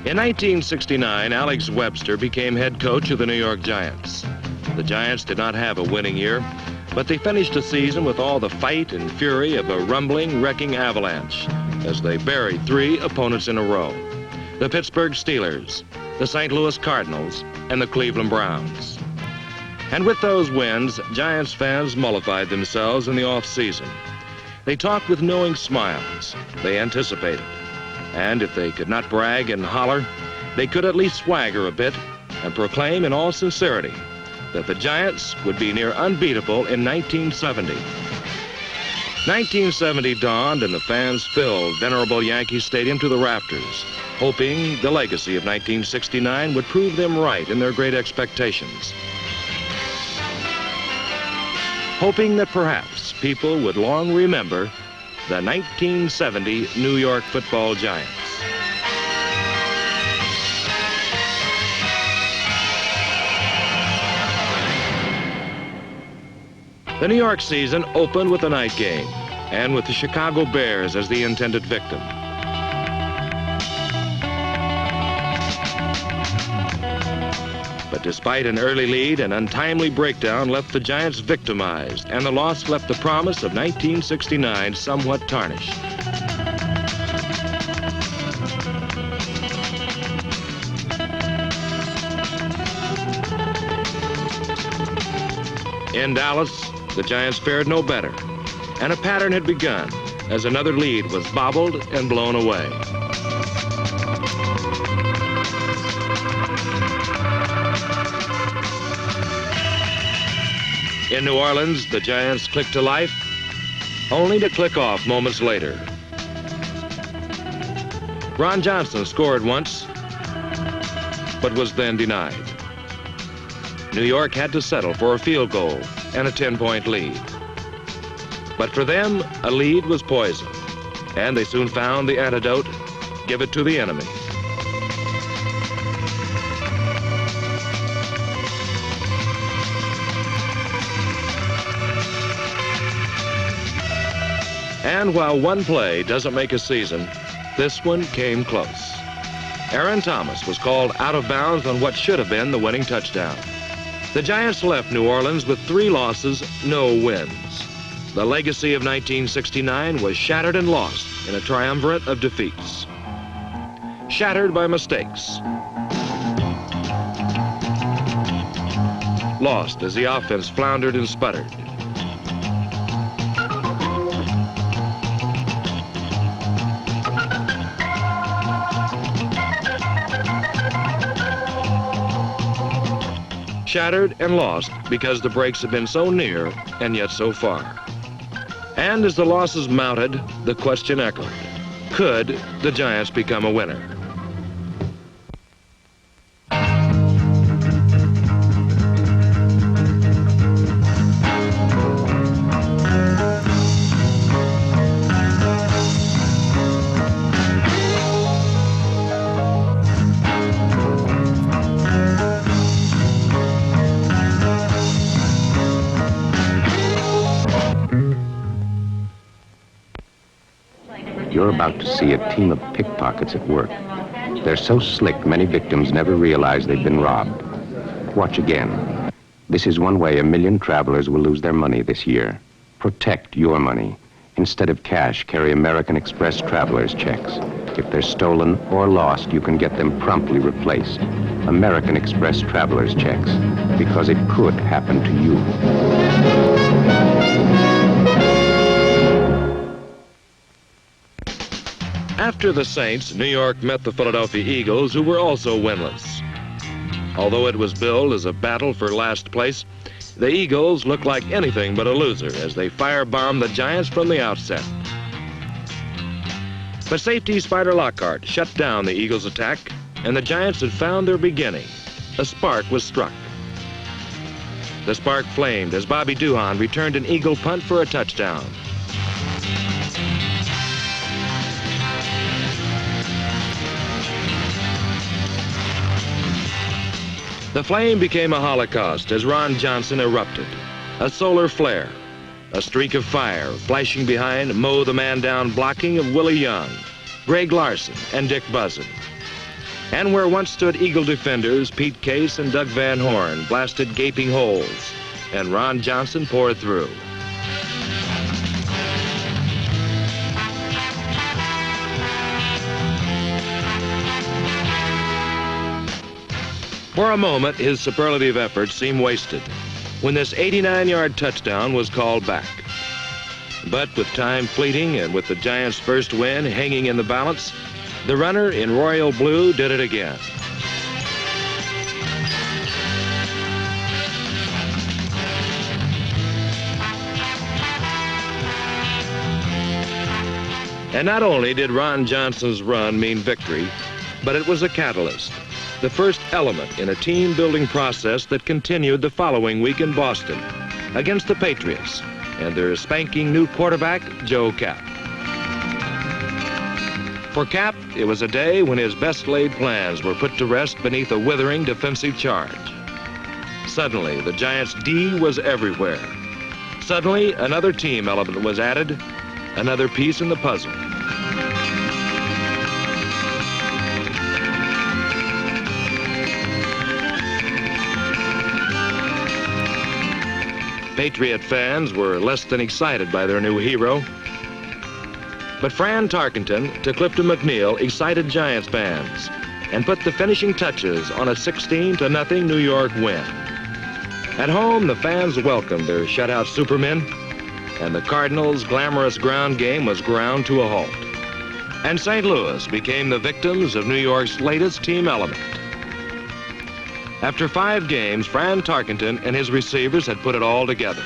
In 1969, Alex Webster became head coach of the New York Giants. The Giants did not have a winning year, but they finished the season with all the fight and fury of a rumbling, wrecking avalanche as they buried 3 opponents in a row: the Pittsburgh Steelers, the St. Louis Cardinals, and the Cleveland Browns. And with those wins, Giants fans mollified themselves in the off-season. They talked with knowing smiles. They anticipated. And if they could not brag and holler, they could at least swagger a bit and proclaim in all sincerity that the Giants would be near unbeatable in 1970. 1970 dawned and the fans filled venerable Yankee Stadium to the rafters, hoping the legacy of 1969 would prove them right in their great expectations. Hoping that perhaps people would long remember the 1970 New York Football Giants. The New York season opened with a night game, and with the Chicago Bears as the intended victim. But despite an early lead, an untimely breakdown left the Giants victimized, and the loss left the promise of 1969 somewhat tarnished. In Dallas, the Giants fared no better, and a pattern had begun as another lead was bobbled and blown away. In New Orleans, the Giants clicked to life, only to click off moments later. Ron Johnson scored once, but was then denied. New York had to settle for a field goal and a 10-point lead. But for them, a lead was poison, and they soon found the antidote: give it to the enemy. And while one play doesn't make a season, this one came close. Aaron Thomas was called out of bounds on what should have been the winning touchdown. The Giants left New Orleans with 3 losses, no wins. The legacy of 1969 was shattered and lost in a triumvirate of defeats. Shattered by mistakes. Lost as the offense floundered and sputtered. Shattered and lost because the breaks have been so near and yet so far. And as the losses mounted, the question echoed: could the Giants become a winner? You're about to see a team of pickpockets at work. They're so slick, many victims never realize they've been robbed. Watch again. This is one way 1 million travelers will lose their money this year. Protect your money. Instead of cash, carry American Express travelers' checks. If they're stolen or lost, you can get them promptly replaced. American Express travelers' checks, because it could happen to you. After the Saints, New York met the Philadelphia Eagles, who were also winless. Although it was billed as a battle for last place, the Eagles looked like anything but a loser as they firebombed the Giants from the outset. But safety Spider Lockhart shut down the Eagles' attack, and the Giants had found their beginning. A spark was struck. The spark flamed as Bobby Duhan returned an Eagle punt for a touchdown. The flame became a holocaust as Ron Johnson erupted. A solar flare, a streak of fire flashing behind Mow the Man Down blocking of Willie Young, Greg Larson, and Dick Buzzin. And where once stood Eagle defenders, Pete Case and Doug Van Horn blasted gaping holes, and Ron Johnson poured through. For a moment, his superlative efforts seemed wasted when this 89-yard touchdown was called back. But with time fleeting and with the Giants' first win hanging in the balance, the runner in royal blue did it again. And not only did Ron Johnson's run mean victory, but it was a catalyst, the first element in a team-building process that continued the following week in Boston against the Patriots and their spanking new quarterback, Joe Kapp. For Kapp, it was a day when his best-laid plans were put to rest beneath a withering defensive charge. Suddenly, the Giants' D was everywhere. Suddenly, another team element was added, another piece in the puzzle. Patriot fans were less than excited by their new hero. But Fran Tarkenton to Clifton McNeil excited Giants fans and put the finishing touches on a 16-0 New York win. At home, the fans welcomed their shutout supermen, and the Cardinals' glamorous ground game was ground to a halt. And St. Louis became the victims of New York's latest team element. After 5 games, Fran Tarkenton and his receivers had put it all together.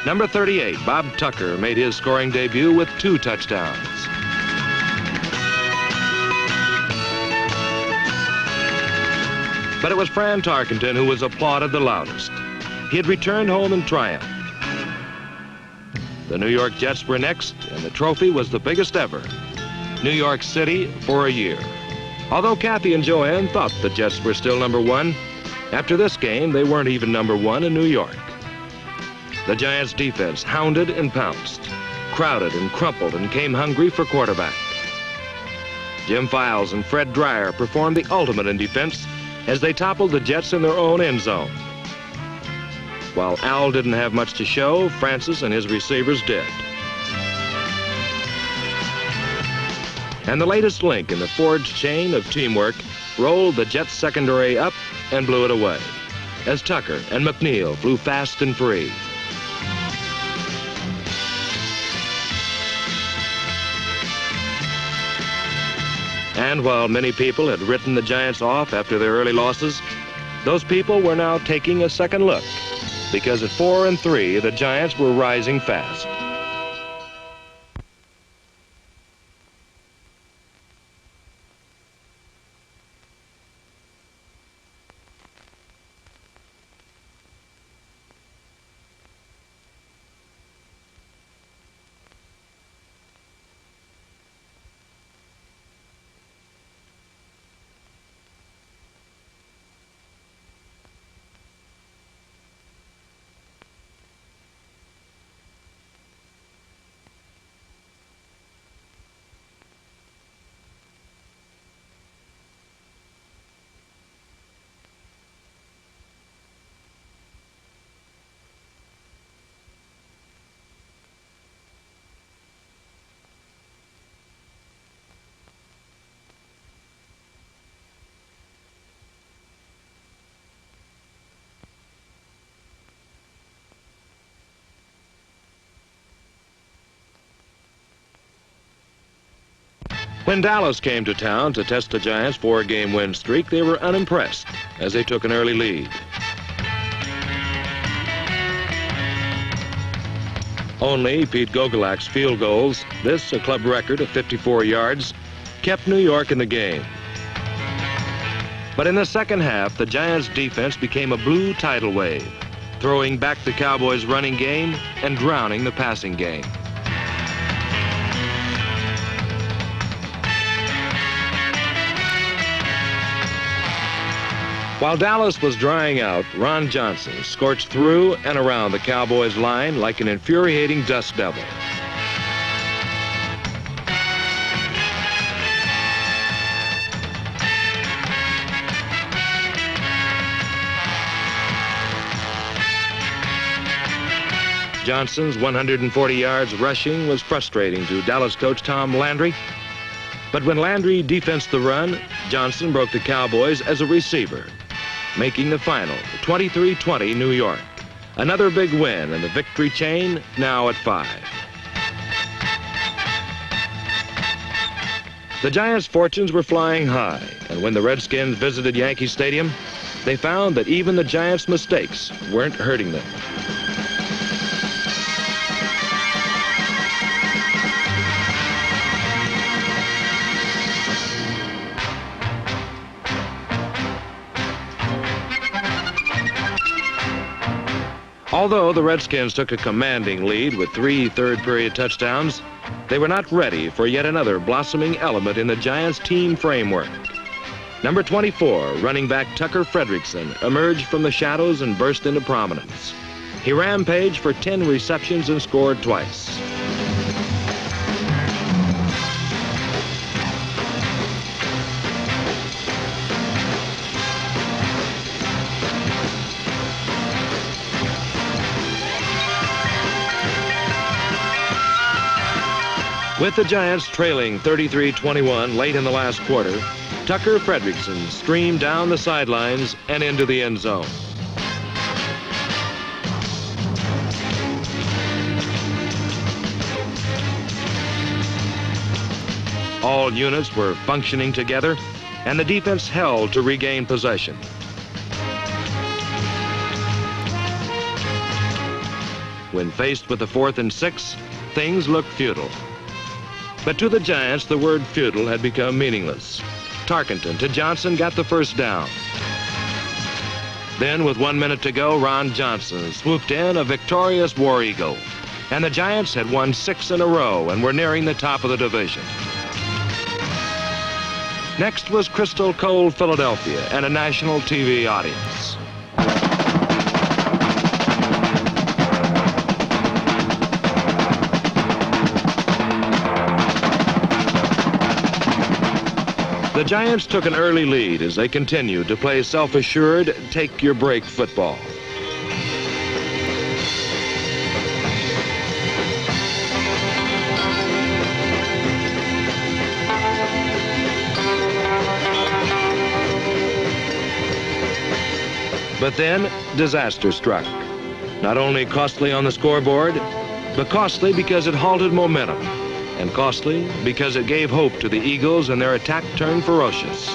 Number 38, Bob Tucker, made his scoring debut with 2 touchdowns. But it was Fran Tarkenton who was applauded the loudest. He had returned home in triumph. The New York Jets were next, and the trophy was the biggest ever. New York City for a year. Although Kathy and Joanne thought the Jets were still number 1, after this game, they weren't even number 1 in New York. The Giants' defense hounded and pounced, crowded and crumpled, and came hungry for quarterback. Jim Files and Fred Dreyer performed the ultimate in defense as they toppled the Jets in their own end zone. While Al didn't have much to show, Francis and his receivers did. And the latest link in the forged chain of teamwork rolled the Jets' secondary up and blew it away as Tucker and McNeil flew fast and free. And while many people had written the Giants off after their early losses, those people were now taking a second look, because at 4-3, the Giants were rising fast. When Dallas came to town to test the Giants' 4-game win streak, they were unimpressed as they took an early lead. Only Pete Gogolak's field goals, this a club record of 54 yards, kept New York in the game. But in the second half, the Giants' defense became a blue tidal wave, throwing back the Cowboys' running game and drowning the passing game. While Dallas was drying out, Ron Johnson scorched through and around the Cowboys' line like an infuriating dust devil. Johnson's 140 yards rushing was frustrating to Dallas coach Tom Landry. But when Landry defensed the run, Johnson broke the Cowboys as a receiver, making the final 23-20 New York. Another big win, and the victory chain now at 5. The Giants' fortunes were flying high, and when the Redskins visited Yankee Stadium, they found that even the Giants' mistakes weren't hurting them. Although the Redskins took a commanding lead with 3 third-period touchdowns, they were not ready for yet another blossoming element in the Giants' team framework. Number 24, running back Tucker Frederickson, emerged from the shadows and burst into prominence. He rampaged for 10 receptions and scored twice. With the Giants trailing 33-21 late in the last quarter, Tucker Frederickson streamed down the sidelines and into the end zone. All units were functioning together, and the defense held to regain possession. When faced with the 4th and 6, things looked futile. But to the Giants, the word futile had become meaningless. Tarkenton to Johnson got the first down. Then, with 1 minute to go, Ron Johnson swooped in, a victorious War Eagle. And the Giants had won 6 in a row and were nearing the top of the division. Next was Crystal Cold, Philadelphia, and a national TV audience. The Giants took an early lead as they continued to play self-assured, take-your-break football. But then, disaster struck. Not only costly on the scoreboard, but costly because it halted momentum. And costly because it gave hope to the Eagles, and their attack turned ferocious.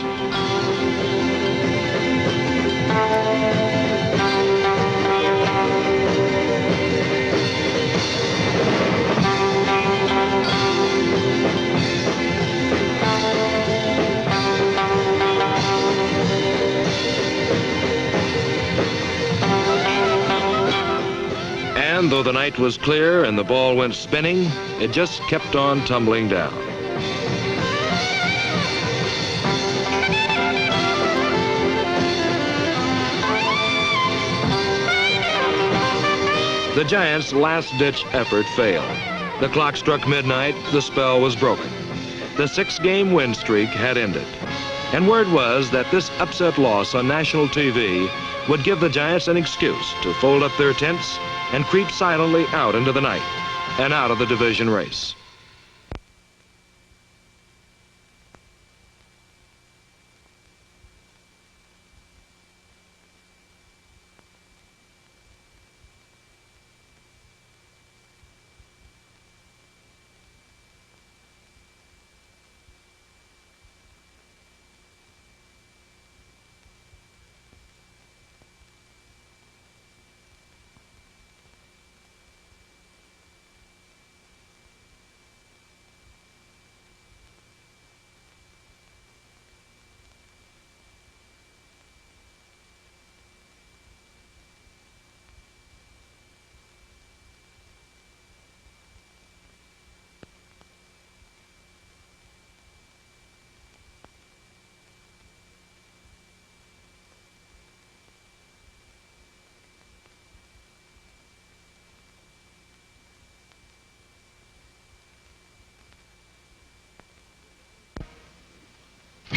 And though the night was clear and the ball went spinning, it just kept on tumbling down. The Giants' last-ditch effort failed. The clock struck midnight, the spell was broken. The 6-game win streak had ended. And word was that this upset loss on national TV would give the Giants an excuse to fold up their tents and creep silently out into the night and out of the division race.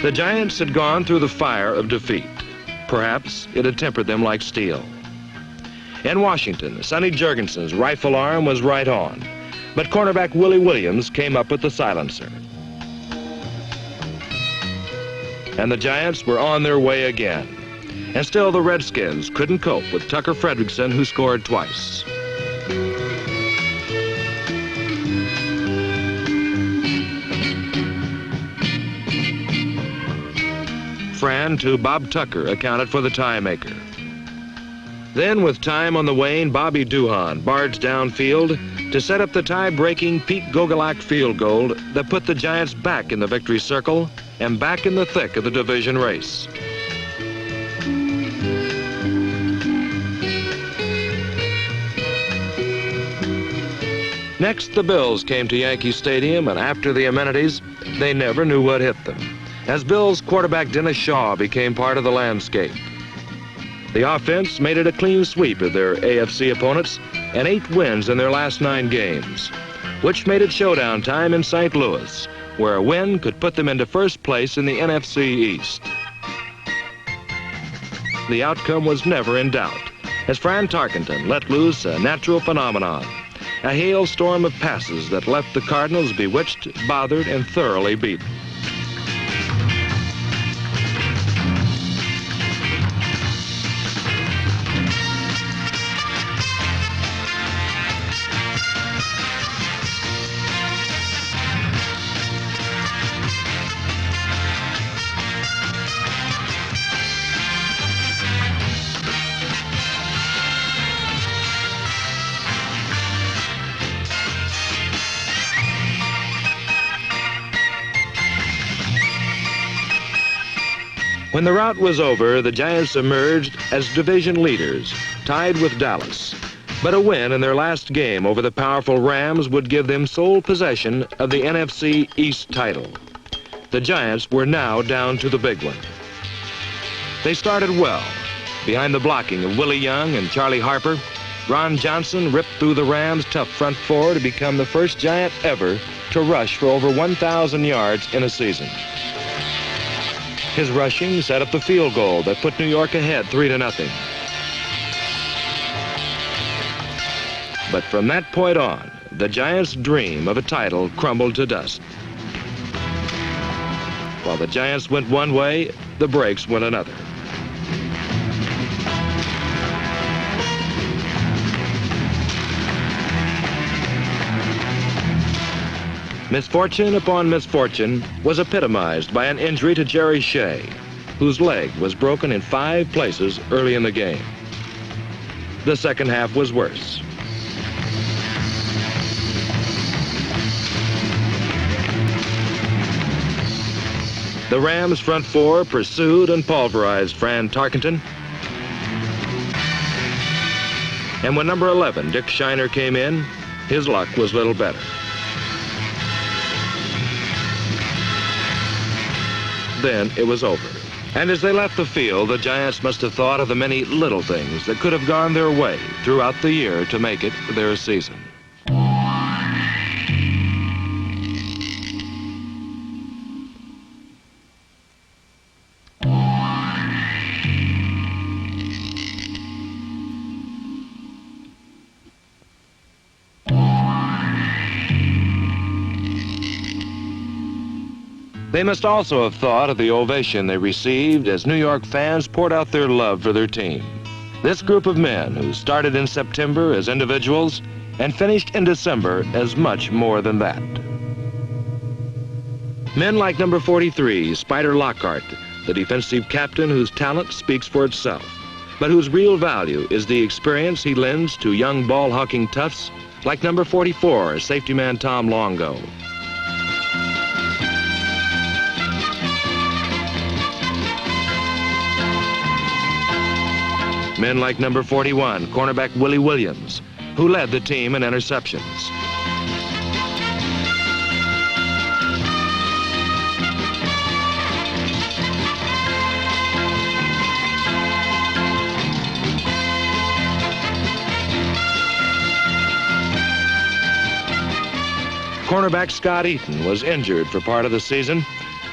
The Giants had gone through the fire of defeat. Perhaps it had tempered them like steel. In Washington, Sonny Jurgensen's rifle arm was right on, but cornerback Willie Williams came up with the silencer. And the Giants were on their way again. And still the Redskins couldn't cope with Tucker Fredrickson, who scored twice. Fran to Bob Tucker accounted for the tie-maker. Then, with time on the wane, Bobby Duhan barged downfield to set up the tie-breaking Pete Gogolak field goal that put the Giants back in the victory circle and back in the thick of the division race. Next, the Bills came to Yankee Stadium, and after the amenities, they never knew what hit them, as Bills quarterback Dennis Shaw became part of the landscape. The offense made it a clean sweep of their AFC opponents and 8 wins in their last 9 games, which made it showdown time in St. Louis, where a win could put them into first place in the NFC East. The outcome was never in doubt, as Fran Tarkenton let loose a natural phenomenon, a hailstorm of passes that left the Cardinals bewitched, bothered, and thoroughly beaten. When the rout was over, the Giants emerged as division leaders, tied with Dallas. But a win in their last game over the powerful Rams would give them sole possession of the NFC East title. The Giants were now down to the big one. They started well. Behind the blocking of Willie Young and Charlie Harper, Ron Johnson ripped through the Rams' tough front four to become the first Giant ever to rush for over 1,000 yards in a season. His rushing set up the field goal that put New York ahead 3-0. But from that point on, the Giants' dream of a title crumbled to dust. While the Giants went one way, the Breaks went another. Misfortune upon misfortune was epitomized by an injury to Jerry Shea, whose leg was broken in 5 places early in the game. The second half was worse. The Rams' front four pursued and pulverized Fran Tarkenton. And when number 11, Dick Shiner, came in, his luck was little better. Then it was over. And as they left the field, the Giants must have thought of the many little things that could have gone their way throughout the year to make it their season. They must also have thought of the ovation they received as New York fans poured out their love for their team. This group of men who started in September as individuals and finished in December as much more than that. Men like number 43, Spider Lockhart, the defensive captain whose talent speaks for itself, but whose real value is the experience he lends to young ball-hawking toughs like number 44, safety man Tom Longo. Men like number 41, cornerback Willie Williams, who led the team in interceptions. Cornerback Scott Eaton was injured for part of the season,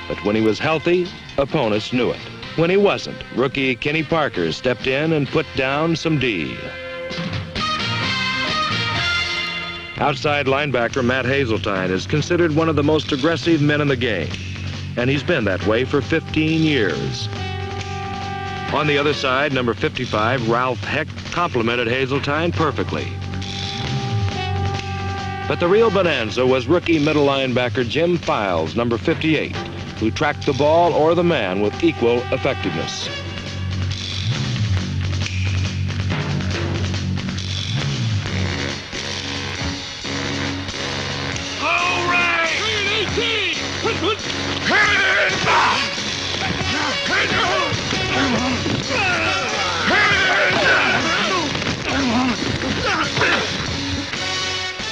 but when he was healthy, opponents knew it. When he wasn't, rookie Kenny Parker stepped in and put down some D. Outside linebacker Matt Hazeltine is considered one of the most aggressive men in the game, and he's been that way for 15 years. On the other side, number 55, Ralph Heck, complimented Hazeltine perfectly. But the real bonanza was rookie middle linebacker Jim Files, number 58, who tracked the ball or the man with equal effectiveness.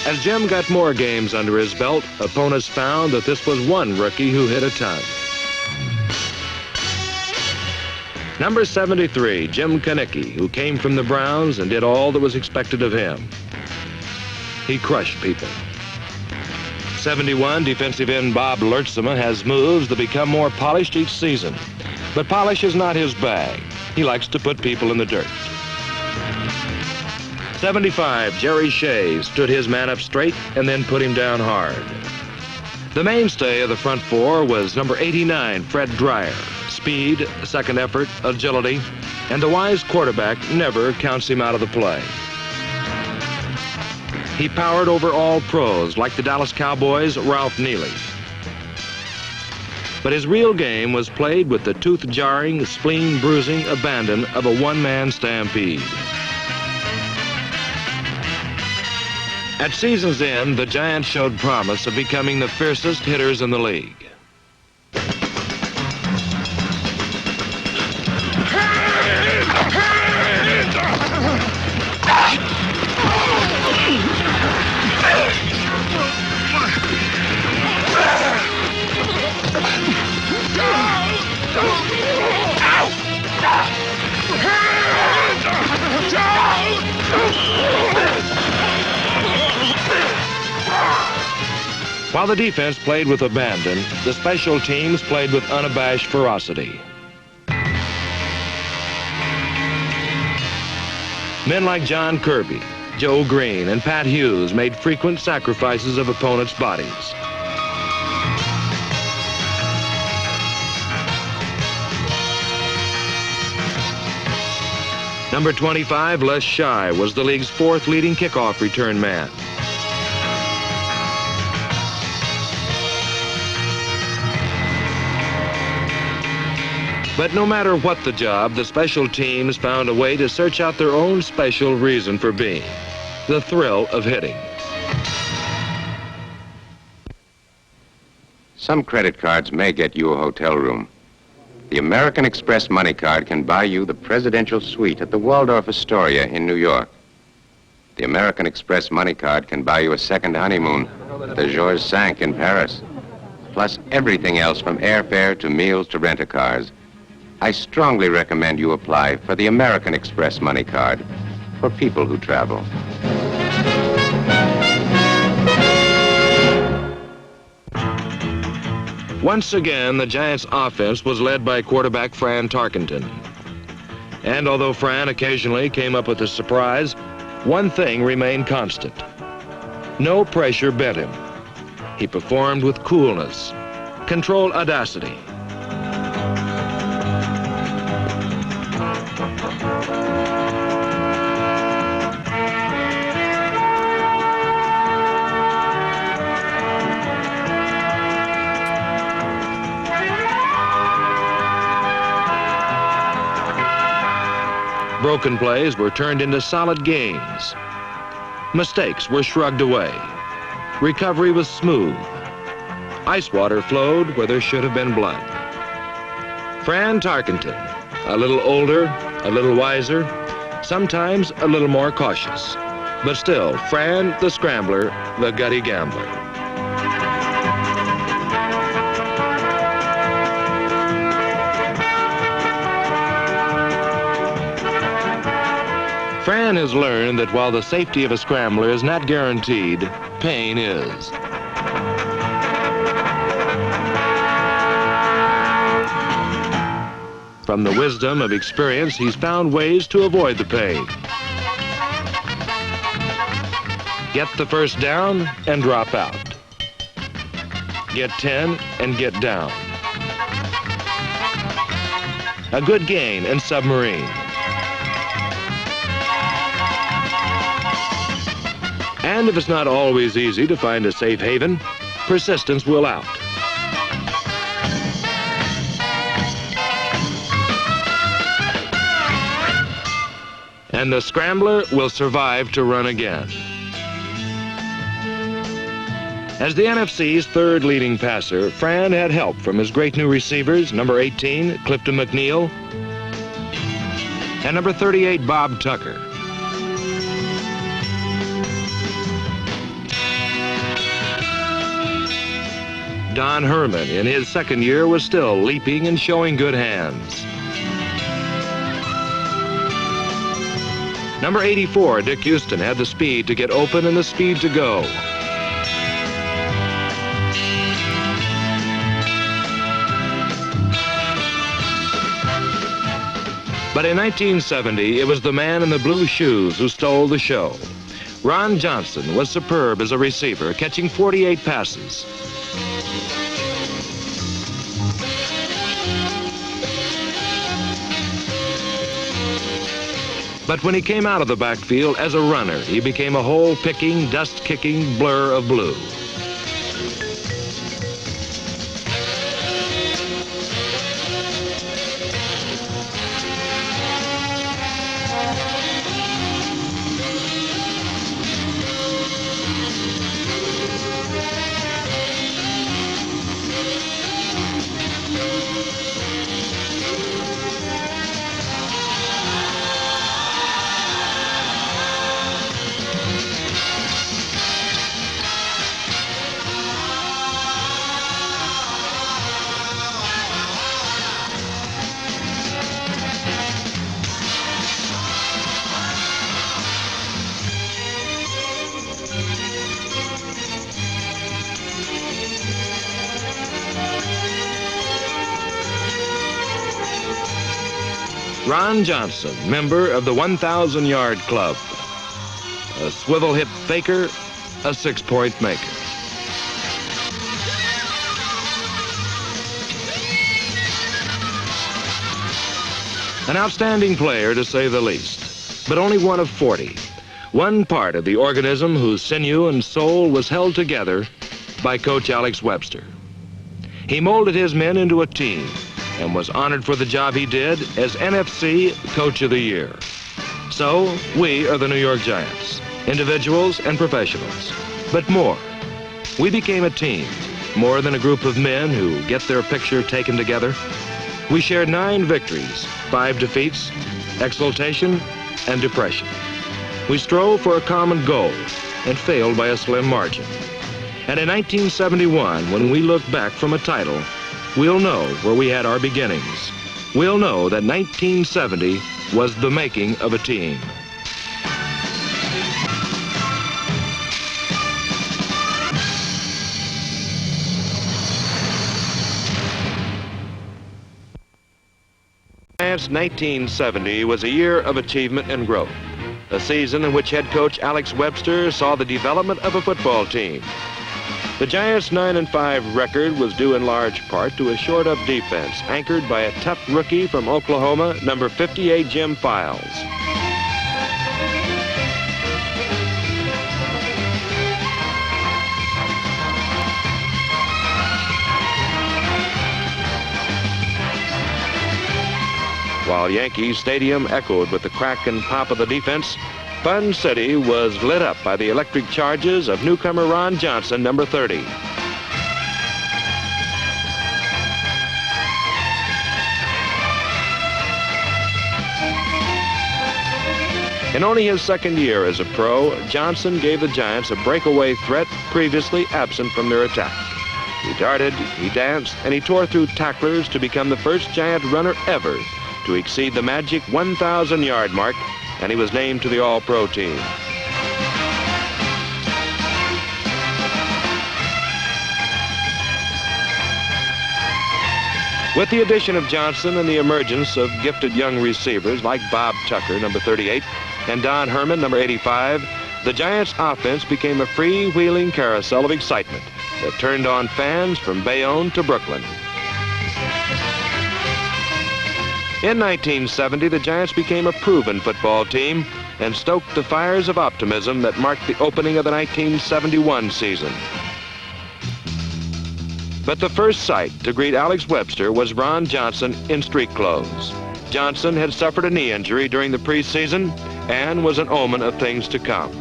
As Jim got more games under his belt, opponents found that this was one rookie who hit a ton. Number 73, Jim Kanicki, who came from the Browns and did all that was expected of him. He crushed people. 71, defensive end Bob Lertzema has moves that become more polished each season. But polish is not his bag. He likes to put people in the dirt. 75, Jerry Shea stood his man up straight and then put him down hard. The mainstay of the front four was number 89, Fred Dreyer. Speed, second effort, agility, and the wise quarterback never counts him out of the play. He powered over all pros, like the Dallas Cowboys' Ralph Neely. But his real game was played with the tooth-jarring, spleen-bruising abandon of a one-man stampede. At season's end, the Giants showed promise of becoming the fiercest hitters in the league. While the defense played with abandon, the special teams played with unabashed ferocity. Men like John Kirby, Joe Green, and Pat Hughes made frequent sacrifices of opponents' bodies. Number 25, Les Shy, was the league's fourth leading kickoff return man. But no matter what the job, the special teams found a way to search out their own special reason for being: the thrill of hitting. Some credit cards may get you a hotel room. The American Express Money Card can buy you the presidential suite at the Waldorf Astoria in New York. The American Express Money Card can buy you a second honeymoon at the Georges V in Paris, plus everything else from airfare to meals to rent-a-cars. I strongly recommend you apply for the American Express Money Card for people who travel. Once again, the Giants' offense was led by quarterback Fran Tarkenton. And although Fran occasionally came up with a surprise, one thing remained constant. No pressure bent him. He performed with coolness, controlled audacity. Broken plays were turned into solid gains. Mistakes were shrugged away. Recovery was smooth. Ice water flowed where there should have been blood. Fran Tarkenton, a little older, a little wiser, sometimes a little more cautious, but still Fran the Scrambler, the gutty gambler. Fran has learned that while the safety of a scrambler is not guaranteed, pain is. From the wisdom of experience, he's found ways to avoid the pain. Get the first down and drop out. Get 10 and get down. A good gain and submarine. And if it's not always easy to find a safe haven, persistence will out. And the scrambler will survive to run again. As the NFC's third leading passer, Fran had help from his great new receivers, number 18, Clifton McNeil, and number 38, Bob Tucker. Don Herman, in his second year, was still leaping and showing good hands. Number 84, Dick Houston, had the speed to get open and the speed to go. But in 1970, it was the man in the blue shoes who stole the show. Ron Johnson was superb as a receiver, catching 48 passes. But when he came out of the backfield as a runner, he became a hole-picking, dust-kicking blur of blue. Ron Johnson, member of the 1,000-yard club. A swivel hip faker, a six-point maker. An outstanding player, to say the least, but only one of 40. One part of the organism whose sinew and soul was held together by Coach Alex Webster. He molded his men into a team and was honored for the job he did as NFC Coach of the Year. So, we are the New York Giants, individuals and professionals, but more. We became a team, more than a group of men who get their picture taken together. We shared 9 victories, 5 defeats, exultation, and depression. We strove for a common goal and failed by a slim margin. And in 1971, when we look back from a title, we'll know where we had our beginnings. We'll know that 1970 was the making of a team. Giants 1970 was a year of achievement and growth. A season in which head coach Alex Webster saw the development of a football team. The Giants' 9-5 record was due in large part to a short-up defense anchored by a tough rookie from Oklahoma, number 58, Jim Files. While Yankee Stadium echoed with the crack and pop of the defense, Fun City was lit up by the electric charges of newcomer Ron Johnson, number 30. In only his second year as a pro, Johnson gave the Giants a breakaway threat previously absent from their attack. He darted, he danced, and he tore through tacklers to become the first Giant runner ever to exceed the magic 1,000-yard mark, and he was named to the All-Pro team. With the addition of Johnson and the emergence of gifted young receivers like Bob Tucker, number 38, and Don Herman, number 85, the Giants' offense became a freewheeling carousel of excitement that turned on fans from Bayonne to Brooklyn. In 1970, the Giants became a proven football team and stoked the fires of optimism that marked the opening of the 1971 season. But the first sight to greet Alex Webster was Ron Johnson in street clothes. Johnson had suffered a knee injury during the preseason and was an omen of things to come.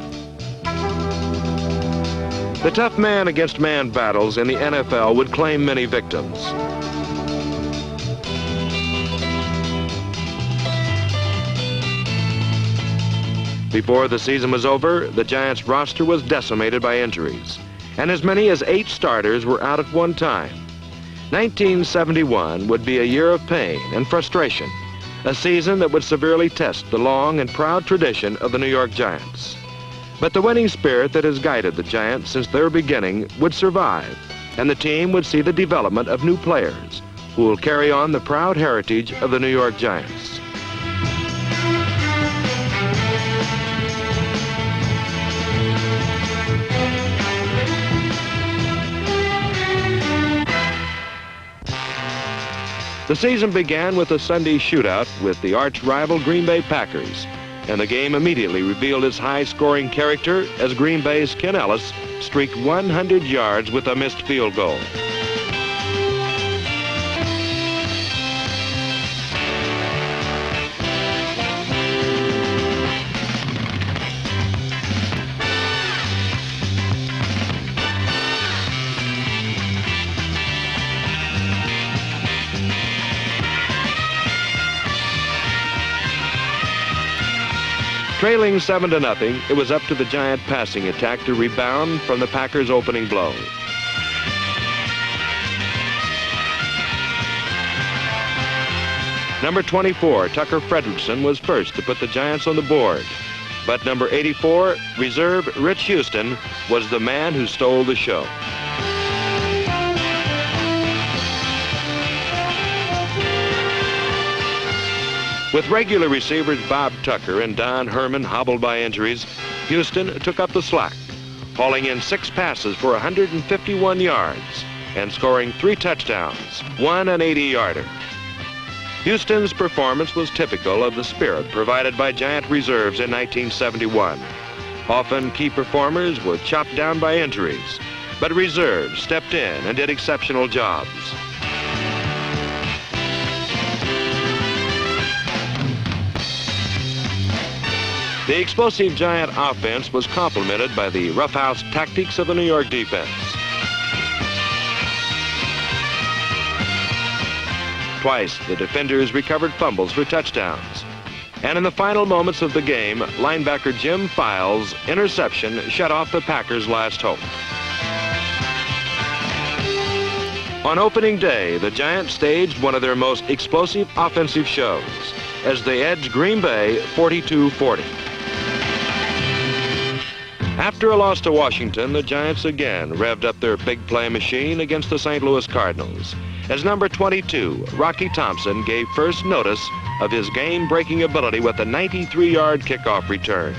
The tough man-against-man battles in the NFL would claim many victims. Before the season was over, the Giants' roster was decimated by injuries, and as many as 8 starters were out at one time. 1971 would be a year of pain and frustration, a season that would severely test the long and proud tradition of the New York Giants. But the winning spirit that has guided the Giants since their beginning would survive, and the team would see the development of new players who will carry on the proud heritage of the New York Giants. The season began with a Sunday shootout with the arch-rival Green Bay Packers, and the game immediately revealed its high-scoring character as Green Bay's Ken Ellis streaked 100 yards with a missed field goal. Trailing 7-0, it was up to the Giant passing attack to rebound from the Packers' opening blow. Number 24, Tucker Fredrickson, was first to put the Giants on the board. But number 84, reserve Rich Houston, was the man who stole the show. With regular receivers Bob Tucker and Don Herman hobbled by injuries, Houston took up the slack, hauling in 6 passes for 151 yards and scoring 3 touchdowns, 1 an 80-yarder. Houston's performance was typical of the spirit provided by Giant reserves in 1971. Often key performers were chopped down by injuries, but reserves stepped in and did exceptional jobs. The explosive Giant offense was complemented by the roughhouse tactics of the New York defense. Twice, the defenders recovered fumbles for touchdowns. And in the final moments of the game, linebacker Jim Files' interception shut off the Packers' last hope. On opening day, the Giants staged one of their most explosive offensive shows as they edged Green Bay 42-40. After a loss to Washington, the Giants again revved up their big play machine against the St. Louis Cardinals, as number 22, Rocky Thompson, gave first notice of his game-breaking ability with a 93-yard kickoff return.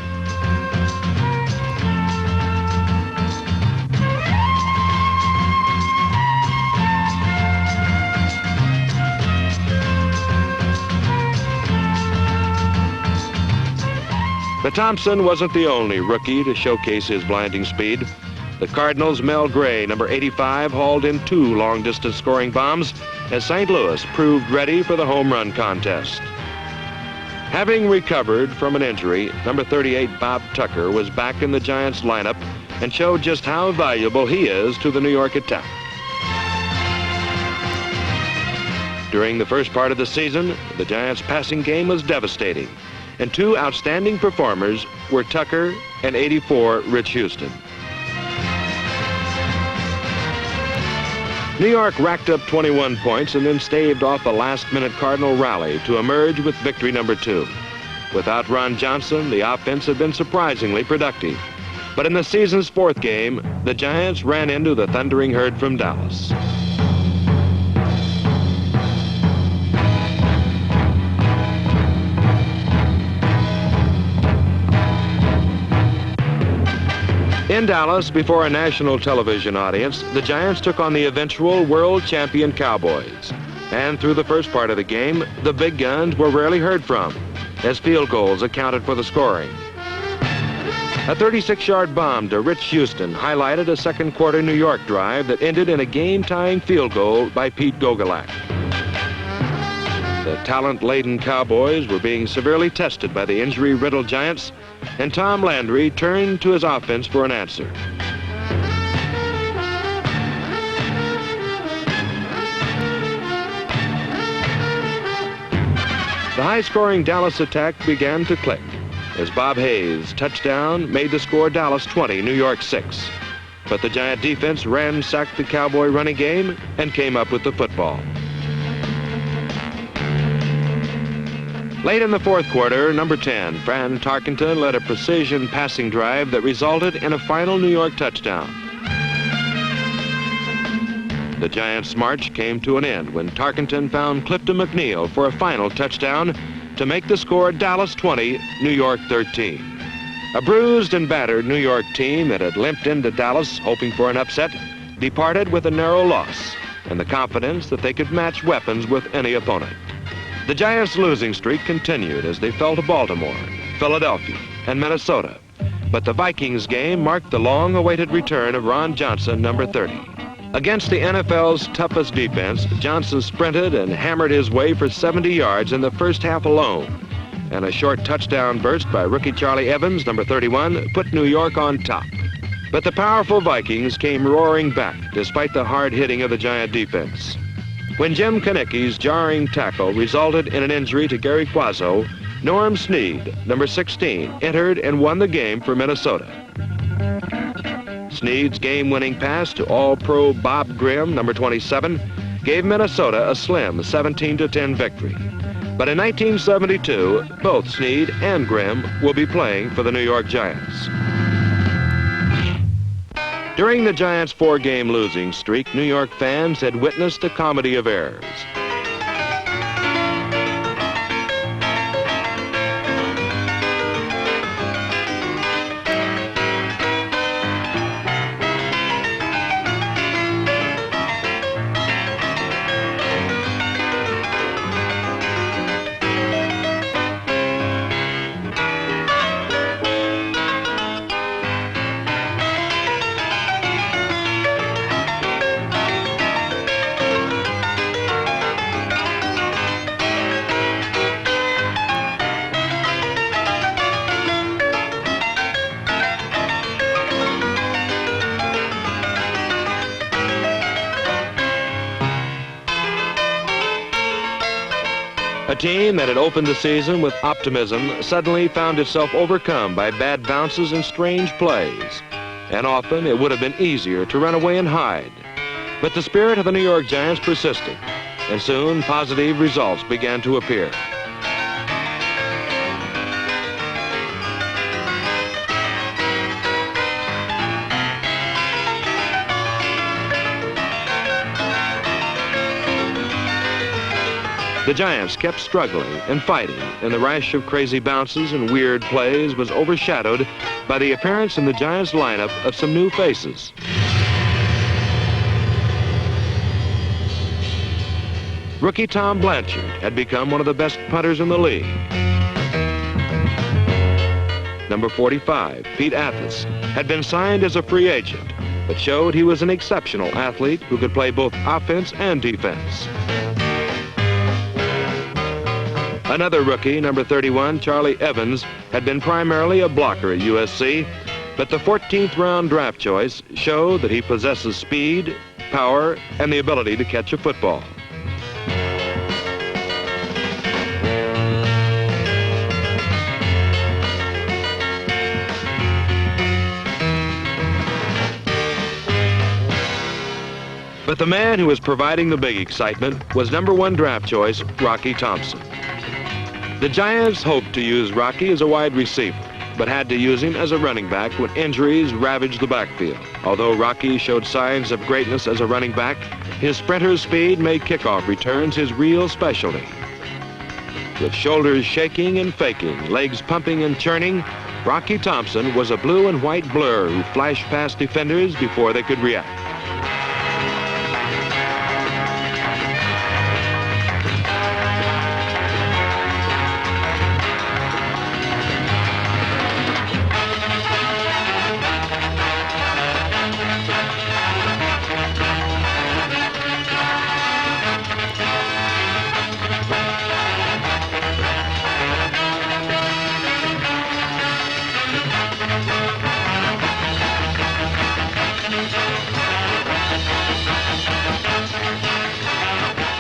But Thompson wasn't the only rookie to showcase his blinding speed. The Cardinals' Mel Gray, number 85, hauled in 2 long-distance scoring bombs as St. Louis proved ready for the home run contest. Having recovered from an injury, number 38, Bob Tucker, was back in the Giants lineup and showed just how valuable he is to the New York attack. During the first part of the season, the Giants' passing game was devastating, and 2 outstanding performers were Tucker and 84, Rich Houston. New York racked up 21 points and then staved off a last-minute Cardinal rally to emerge with victory number 2. Without Ron Johnson, the offense had been surprisingly productive. But in the season's 4th game, the Giants ran into the Thundering Herd from Dallas. In Dallas, before a national television audience, the Giants took on the eventual world champion Cowboys. And through the first part of the game, the big guns were rarely heard from, as field goals accounted for the scoring. A 36-yard bomb to Rich Houston highlighted a second-quarter New York drive that ended in a game-tying field goal by Pete Gogolak. The talent-laden Cowboys were being severely tested by the injury-riddled Giants, and Tom Landry turned to his offense for an answer. The high-scoring Dallas attack began to click as Bob Hayes' touchdown made the score Dallas 20, New York 6. But the Giant defense ransacked the Cowboy running game and came up with the football. Late in the fourth quarter, number 10, Fran Tarkenton led a precision passing drive that resulted in a final New York touchdown. The Giants' march came to an end when Tarkenton found Clifton McNeil for a final touchdown to make the score Dallas 20, New York 13. A bruised and battered New York team that had limped into Dallas hoping for an upset departed with a narrow loss and the confidence that they could match weapons with any opponent. The Giants' losing streak continued as they fell to Baltimore, Philadelphia, and Minnesota. But the Vikings game marked the long-awaited return of Ron Johnson, number 30. Against the NFL's toughest defense, Johnson sprinted and hammered his way for 70 yards in the first half alone. And a short touchdown burst by rookie Charlie Evans, number 31, put New York on top. But the powerful Vikings came roaring back despite the hard hitting of the Giant defense. When Jim Kanicki's jarring tackle resulted in an injury to Gary Quazzo, Norm Snead, number 16, entered and won the game for Minnesota. Snead's game-winning pass to All-Pro Bob Grimm, number 27, gave Minnesota a slim 17-10 victory. But in 1972, both Snead and Grimm will be playing for the New York Giants. During the Giants' four-game losing streak, New York fans had witnessed a comedy of errors. A team that had opened the season with optimism suddenly found itself overcome by bad bounces and strange plays. And often it would have been easier to run away and hide. But the spirit of the New York Giants persisted, and soon positive results began to appear. The Giants kept struggling and fighting, and the rash of crazy bounces and weird plays was overshadowed by the appearance in the Giants lineup of some new faces. Rookie Tom Blanchard had become one of the best punters in the league. Number 45, Pete Athas, had been signed as a free agent, but showed he was an exceptional athlete who could play both offense and defense. Another rookie, number 31, Charlie Evans, had been primarily a blocker at USC, but the 14th round draft choice showed that he possesses speed, power, and the ability to catch a football. But the man who was providing the big excitement was number 1 draft choice, Rocky Thompson. The Giants hoped to use Rocky as a wide receiver, but had to use him as a running back when injuries ravaged the backfield. Although Rocky showed signs of greatness as a running back, his sprinter's speed made kickoff returns his real specialty. With shoulders shaking and faking, legs pumping and churning, Rocky Thompson was a blue and white blur who flashed past defenders before they could react.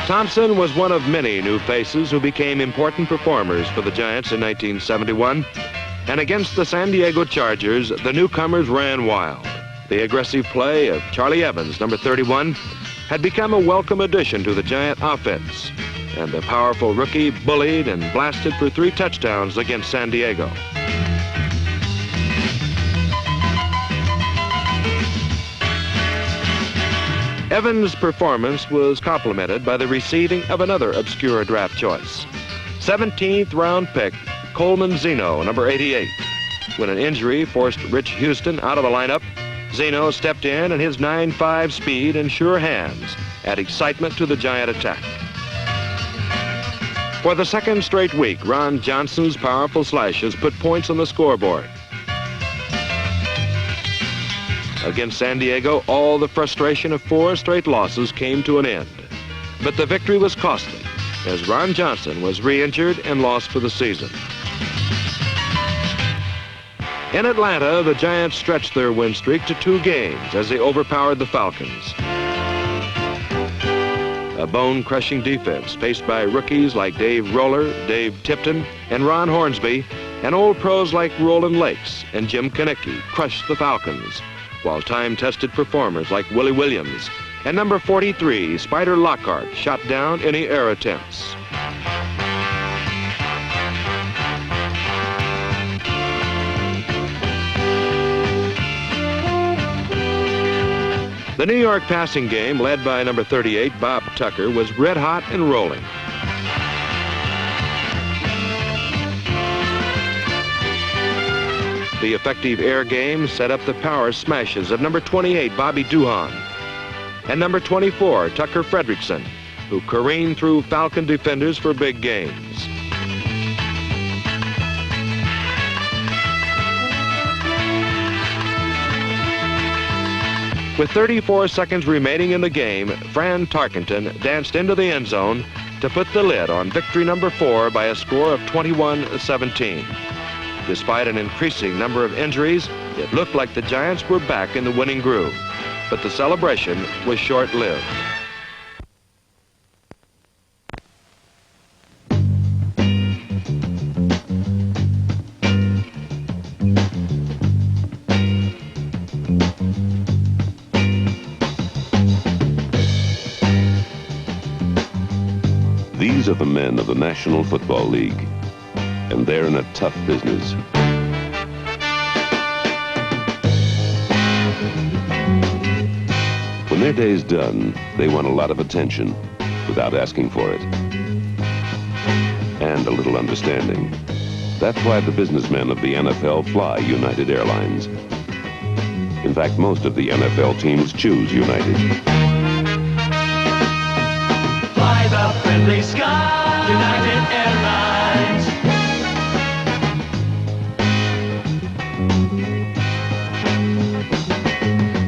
Thompson was one of many new faces who became important performers for the Giants in 1971. And against the San Diego Chargers, the newcomers ran wild. The aggressive play of Charlie Evans, number 31, had become a welcome addition to the Giant offense. And the powerful rookie bullied and blasted for 3 touchdowns against San Diego. Evans' performance was complemented by the receiving of another obscure draft choice. 17th round pick Coleman Zeno, number 88. When an injury forced Rich Houston out of the lineup, Zeno stepped in and his 9.5 speed and sure hands add excitement to the Giant attack. For the second straight week, Ron Johnson's powerful slashes put points on the scoreboard. Against San Diego, all the frustration of 4 straight losses came to an end. But the victory was costly, as Ron Johnson was re-injured and lost for the season. In Atlanta, the Giants stretched their win streak to 2 games as they overpowered the Falcons. A bone-crushing defense faced by rookies like Dave Roller, Dave Tipton, and Ron Hornsby, and old pros like Roland Lakes and Jim Konecki crushed the Falcons, while time-tested performers like Willie Williams and number 43, Spider Lockhart, shot down any air attempts. The New York passing game, led by number 38, Bob Tucker, was red hot and rolling. The effective air game set up the power smashes of number 28, Bobby Duhan, and number 24, Tucker Fredrickson, who careened through Falcon defenders for big gains. With 34 seconds remaining in the game, Fran Tarkenton danced into the end zone to put the lid on victory number 4 by a score of 21-17. Despite an increasing number of injuries, it looked like the Giants were back in the winning groove, but the celebration was short-lived. These are the men of the National Football League, and they're in a tough business. When their day's done, they want a lot of attention without asking for it. And a little understanding. That's why the businessmen of the NFL fly United Airlines. In fact, most of the NFL teams choose United. Fly the friendly sky, United Airlines.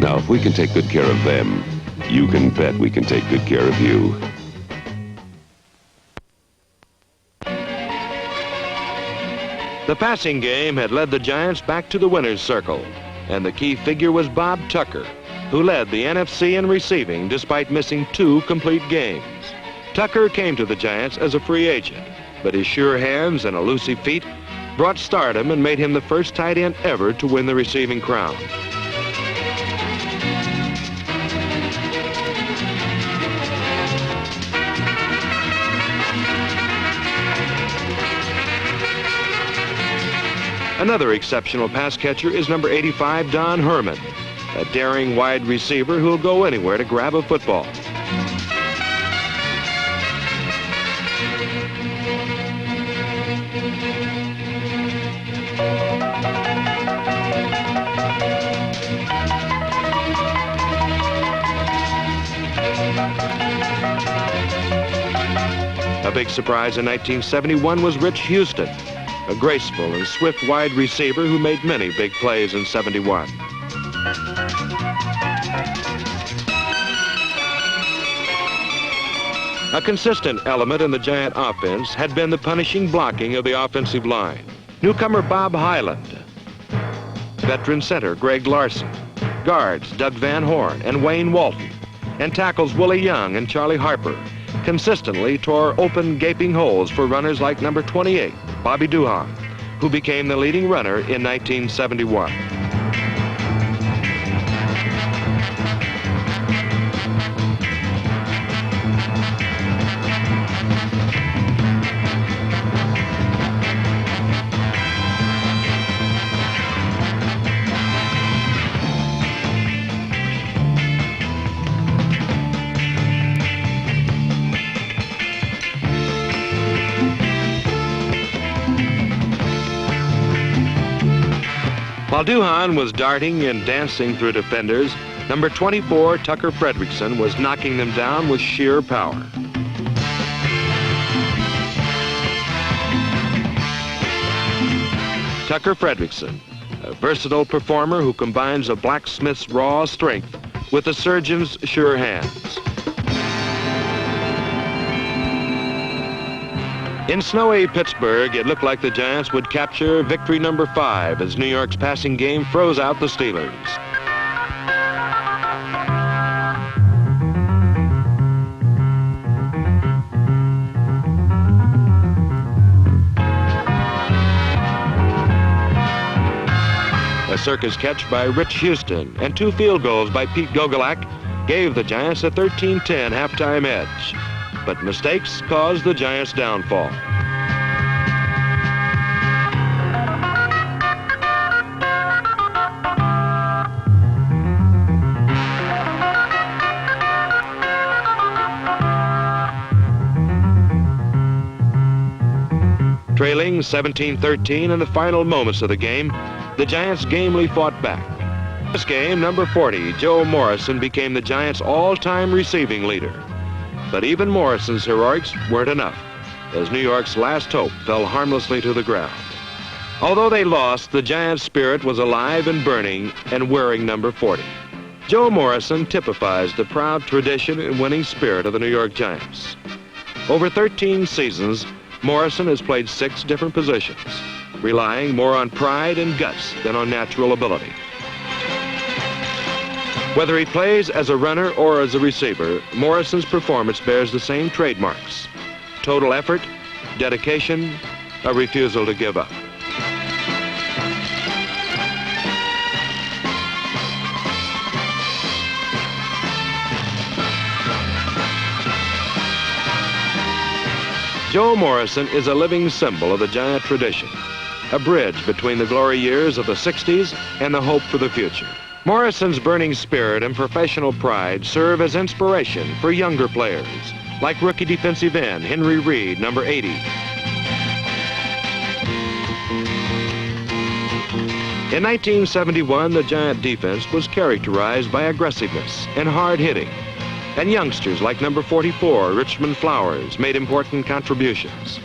Now, if we can take good care of them, you can bet we can take good care of you. The passing game had led the Giants back to the winner's circle, and the key figure was Bob Tucker, who led the NFC in receiving despite missing 2 complete games. Tucker came to the Giants as a free agent, but his sure hands and elusive feet brought stardom and made him the first tight end ever to win the receiving crown. Another exceptional pass catcher is number 85, Don Herman, a daring wide receiver who'll go anywhere to grab a football. A big surprise in 1971 was Rich Houston, a graceful and swift wide receiver who made many big plays in '71. A consistent element in the Giant offense had been the punishing blocking of the offensive line. Newcomer Bob Hyland, veteran center Greg Larson, guards Doug Van Horn and Wayne Walton, and tackles Willie Young and Charlie Harper consistently tore open gaping holes for runners like number 28, Bobby Duhan, who became the leading runner in 1971. While Duhan was darting and dancing through defenders, number 24, Tucker Fredrickson, was knocking them down with sheer power. Tucker Fredrickson, a versatile performer who combines a blacksmith's raw strength with a surgeon's sure hands. In snowy Pittsburgh, it looked like the Giants would capture victory number 5 as New York's passing game froze out the Steelers. A circus catch by Rich Houston and 2 field goals by Pete Gogolak gave the Giants a 13-10 halftime edge. But mistakes caused the Giants' downfall. Trailing 17-13 in the final moments of the game, the Giants gamely fought back. This game, number 40, Joe Morrison, became the Giants' all-time receiving leader. But even Morrison's heroics weren't enough, as New York's last hope fell harmlessly to the ground. Although they lost, the Giants' spirit was alive and burning and wearing number 40. Joe Morrison typifies the proud tradition and winning spirit of the New York Giants. Over 13 seasons, Morrison has played 6 different positions, relying more on pride and guts than on natural ability. Whether he plays as a runner or as a receiver, Morrison's performance bears the same trademarks: total effort, dedication, a refusal to give up. Joe Morrison is a living symbol of the Giant tradition, a bridge between the glory years of the 60s and the hope for the future. Morrison's burning spirit and professional pride serve as inspiration for younger players, like rookie defensive end Henry Reed, number 80. In 1971, the Giant defense was characterized by aggressiveness and hard hitting, and youngsters like number 44, Richmond Flowers, made important contributions.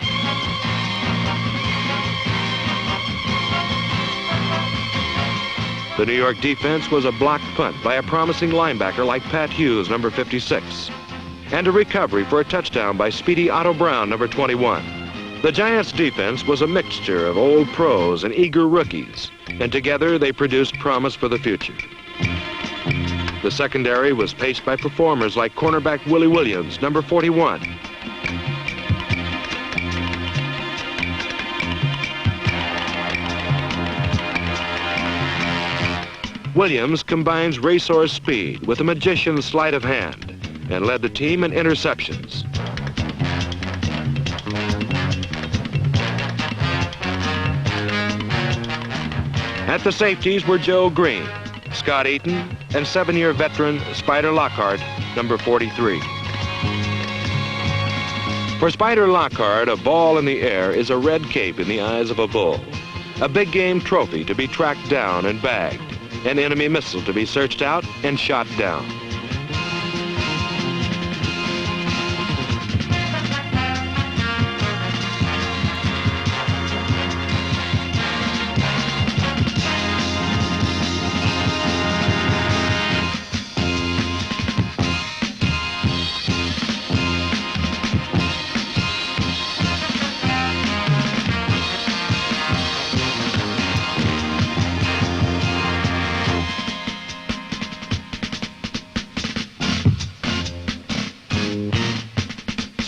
The New York defense was a blocked punt by a promising linebacker like Pat Hughes, number 56, and a recovery for a touchdown by speedy Otto Brown, number 21. The Giants' defense was a mixture of old pros and eager rookies, and together they produced promise for the future. The secondary was paced by performers like cornerback Willie Williams, number 41. Williams combines racehorse speed with a magician's sleight of hand and led the team in interceptions. At the safeties were Joe Green, Scott Eaton, and 7-year veteran Spider Lockhart, number 43. For Spider Lockhart, a ball in the air is a red cape in the eyes of a bull, a big game trophy to be tracked down and bagged, an enemy missile to be searched out and shot down.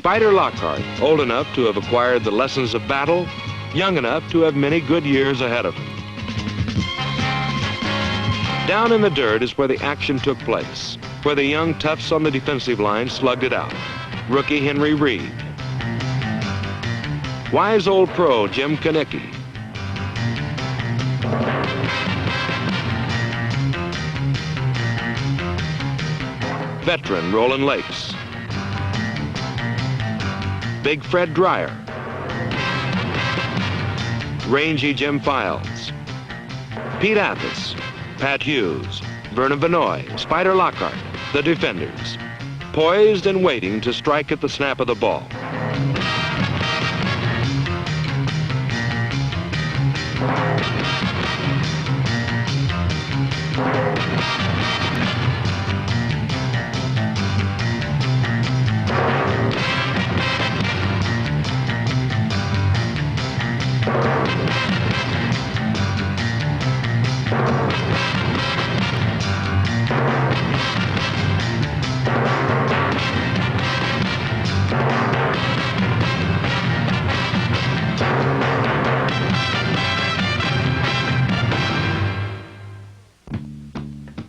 Spider Lockhart, old enough to have acquired the lessons of battle, young enough to have many good years ahead of him. Down in the dirt is where the action took place, where the young toughs on the defensive line slugged it out. Rookie Henry Reed. Wise old pro Jim Konecki. Veteran Roland Lakes. Big Fred Dreyer. Rangy Jim Files. Pete Athas, Pat Hughes, Vernon Vanoy, Spider Lockhart, the defenders, poised and waiting to strike at the snap of the ball.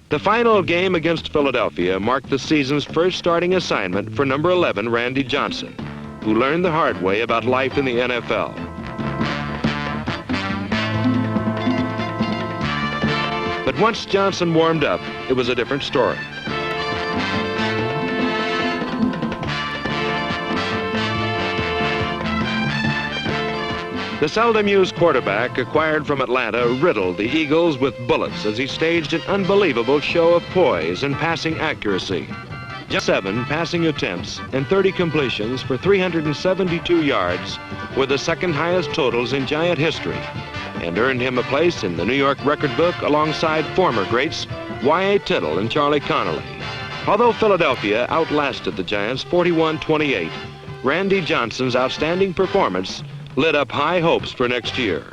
The final game against Philadelphia marked the season's first starting assignment for number 11, Randy Johnson, who learned the hard way about life in the NFL. But once Johnson warmed up, it was a different story. The seldom-used quarterback acquired from Atlanta riddled the Eagles with bullets as he staged an unbelievable show of poise and passing accuracy. Just 7 passing attempts and 30 completions for 372 yards were the second highest totals in Giant history and earned him a place in the New York record book alongside former greats Y.A. Tittle and Charlie Connolly. Although Philadelphia outlasted the Giants 41-28, Randy Johnson's outstanding performance lit up high hopes for next year.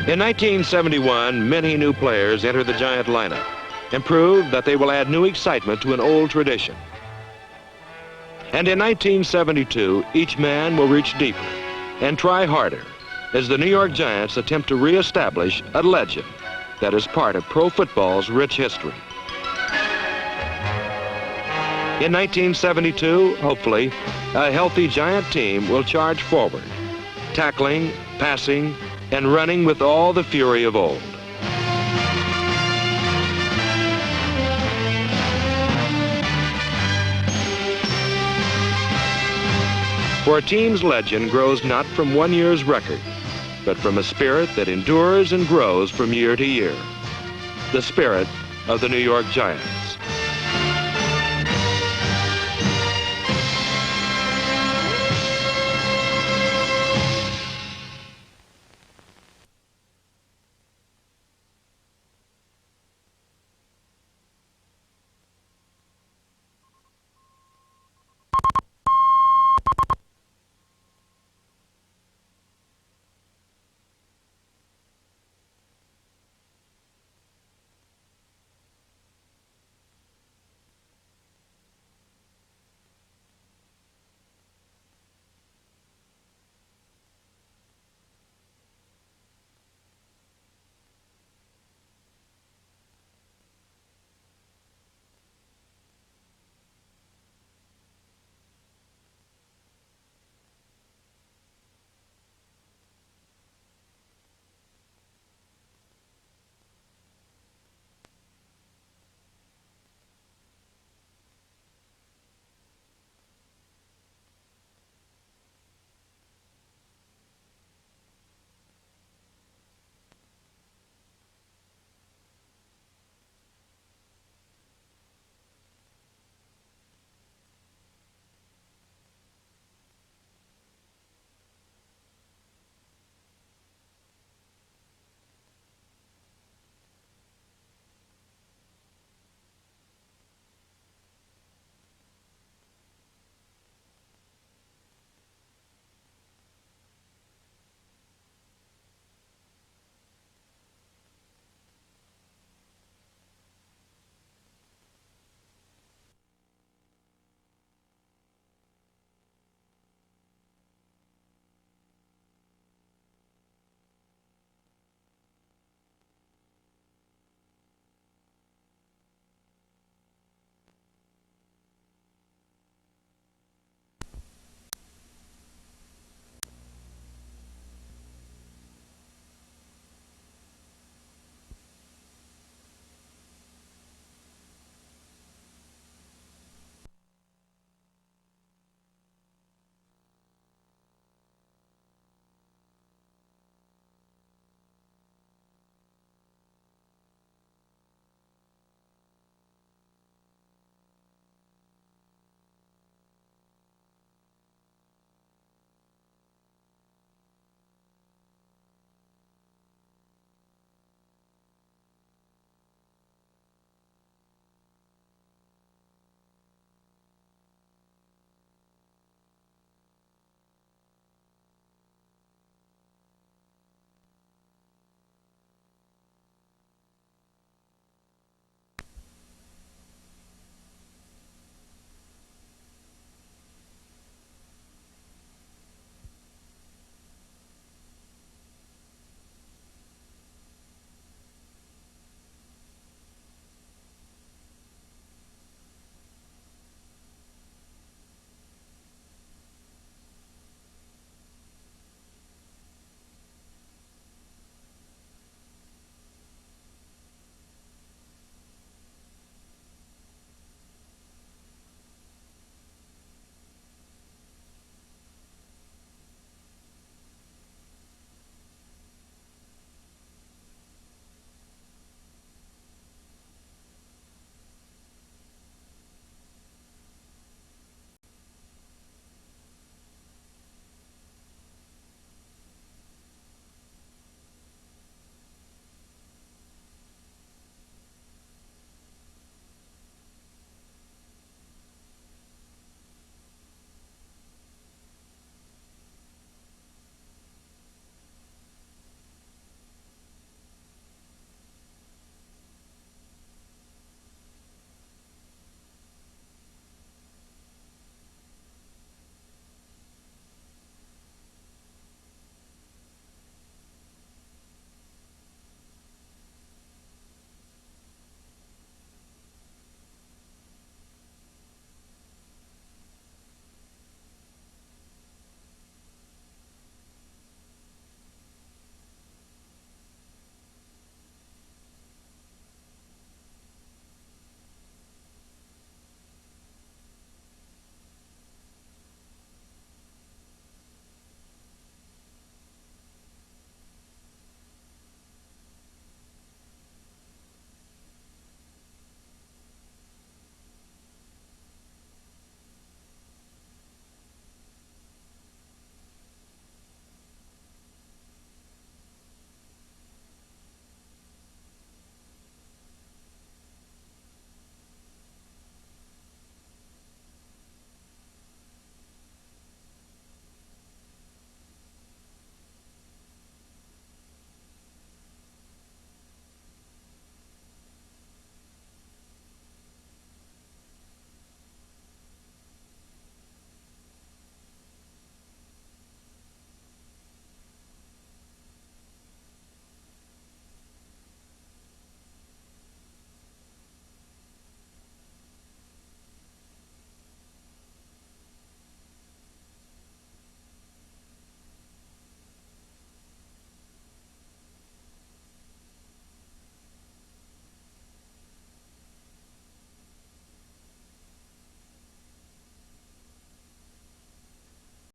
In 1971, many new players entered the Giant lineup and proved that they will add new excitement to an old tradition. And in 1972, each man will reach deeper and try harder as the New York Giants attempt to reestablish a legend that is part of pro football's rich history. In 1972, hopefully, a healthy Giant team will charge forward, tackling, passing, and running with all the fury of old. For a team's legend grows not from one year's record, but from a spirit that endures and grows from year to year. The spirit of the New York Giants.